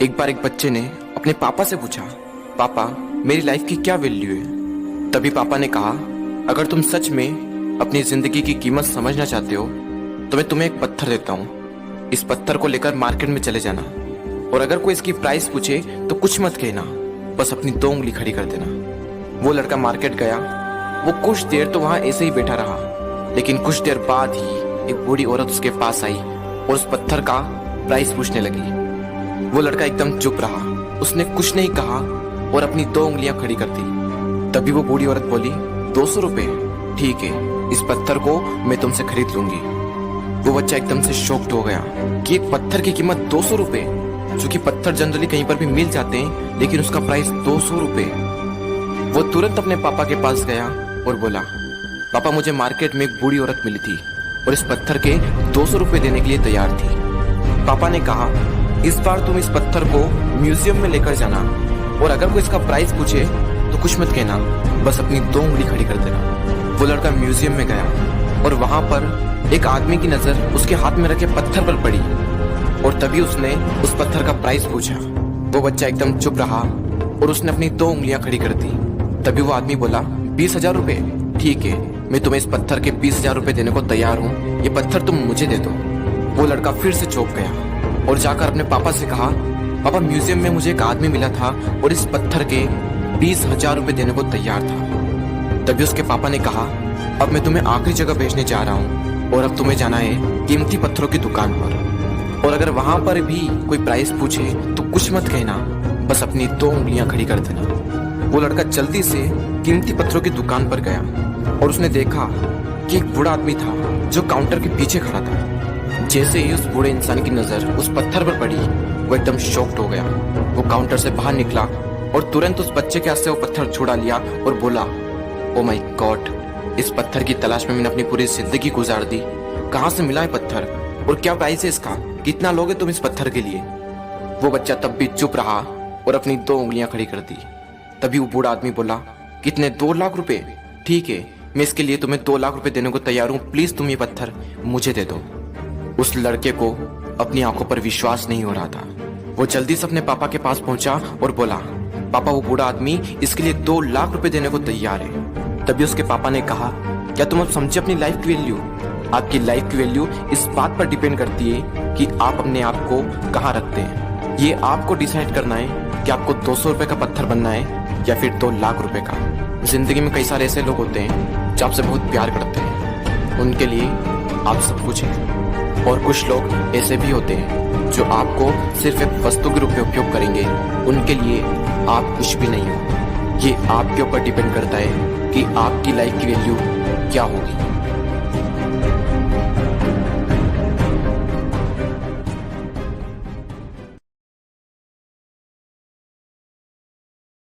एक बार एक बच्चे ने अपने पापा से पूछा, पापा मेरी लाइफ की क्या वैल्यू है। तभी पापा ने कहा, अगर तुम सच में अपनी जिंदगी की कीमत समझना चाहते हो तो मैं तुम्हें एक पत्थर देता हूँ। इस पत्थर को लेकर मार्केट में चले जाना और अगर कोई इसकी प्राइस पूछे तो कुछ मत कहना, बस अपनी 2 उंगली खड़ी कर देना। वो लड़का मार्केट गया। वो कुछ देर तो वहां ऐसे ही बैठा रहा, लेकिन कुछ देर बाद ही एक बूढ़ी औरत उसके पास आई और उस पत्थर का प्राइस पूछने लगी। वो लड़का एकदम चुप रहा, उसने कुछ नहीं कहा और अपनी 2 उंगलियां खड़ी कर दी। तभी वो बूढ़ी औरत बोली, 200 रुपए, ठीक है, इस पत्थर को मैं तुमसे खरीद लूंगी। वो बच्चा एकदम से शॉक्ड हो गया कि एक पत्थर की कीमत 200 रुपए, जो कि पत्थर जनरली कहीं पर भी मिल जाते हैं, लेकिन उसका प्राइस 200 रुपए। वो तुरंत अपने पापा के पास गया और बोला, पापा मुझे मार्केट में एक बूढ़ी औरत मिली थी और इस पत्थर के 200 रुपए देने के लिए तैयार थी। पापा ने कहा, इस बार तुम इस पत्थर को म्यूजियम में लेकर जाना और अगर कोई इसका प्राइस पूछे तो कुछ मत कहना, बस अपनी 2 उंगली खड़ी कर देना। वो लड़का म्यूजियम में गया और वहां पर एक आदमी की नजर उसके हाथ में रखे पत्थर पर पड़ी और तभी उसने उस पत्थर का प्राइस पूछा। वो बच्चा एकदम चुप रहा और उसने अपनी 2 उंगलियां खड़ी कर दी। तभी वो आदमी बोला, 20,000 रुपए, ठीक है, मैं तुम्हें इस पत्थर के 20,000 रुपए देने को तैयार हूँ, ये पत्थर तुम मुझे दे दो। वो लड़का फिर से चौंक गया और जाकर अपने पापा से कहा, पापा म्यूजियम में मुझे एक आदमी मिला था और इस पत्थर के 20,000 रुपए देने को तैयार था। तभी उसके पापा ने कहा, अब मैं तुम्हें आखिरी जगह भेजने जा रहा हूँ और अब तुम्हें जाना है कीमती पत्थरों की दुकान पर और अगर वहां पर भी कोई प्राइस पूछे तो कुछ मत कहना, बस अपनी 2 उंगलियां खड़ी कर देना। वो लड़का जल्दी से कीमती पत्थरों की दुकान पर गया और उसने देखा कि एक बूढ़ा आदमी था जो काउंटर के पीछे खड़ा था। जैसे ही उस बूढ़े इंसान की नजर उस पत्थर पर पड़ी, वो एकदम शॉक्ड हो गया। वो काउंटर से बाहर निकला और तुरंत उस बच्चे के हाथ से वो पत्थर छुड़ा लिया और बोला, ओ माय गॉड, इस पत्थर की तलाश में मैंने अपनी पूरी जिंदगी गुजार दी। कहाँ से मिला है पत्थर और क्या प्राइस है इसका, कितना लोगे तुम इस पत्थर के लिए। वो बच्चा तब भी चुप रहा और अपनी 2 उंगलियां खड़ी कर दी। तभी वो बूढ़ा आदमी बोला, कितने, 2 लाख रुपए, ठीक है, मैं इसके लिए तुम्हें 2 लाख रुपए देने को तैयार हूँ, प्लीज तुम ये पत्थर मुझे दे दो। उस लड़के को अपनी आंखों पर विश्वास नहीं हो रहा था। वो जल्दी से अपने पापा के पास पहुंचा और बोला, पापा वो बूढ़ा आदमी इसके लिए 2 लाख रुपए देने को तैयार है। तभी उसके पापा ने कहा, क्या तुम अब समझे अपनी लाइफ की वैल्यू? आपकी लाइफ की वैल्यू इस बात पर डिपेंड करती है कि आप अपने आप को कहाँ रखते हैं। ये आपको डिसाइड करना है कि आपको 200 रुपए का पत्थर बनना है या फिर 2 लाख रुपए का। जिंदगी में कई सारे ऐसे लोग होते हैं जो आपसे बहुत प्यार करते हैं, उनके लिए आप सब कुछ हैं, और कुछ लोग ऐसे भी होते हैं जो आपको सिर्फ एक वस्तु के रूप में उपयोग करेंगे, उनके लिए आप कुछ भी नहीं हो। ये आपके ऊपर डिपेंड करता है कि आपकी लाइफ की वैल्यू क्या होगी।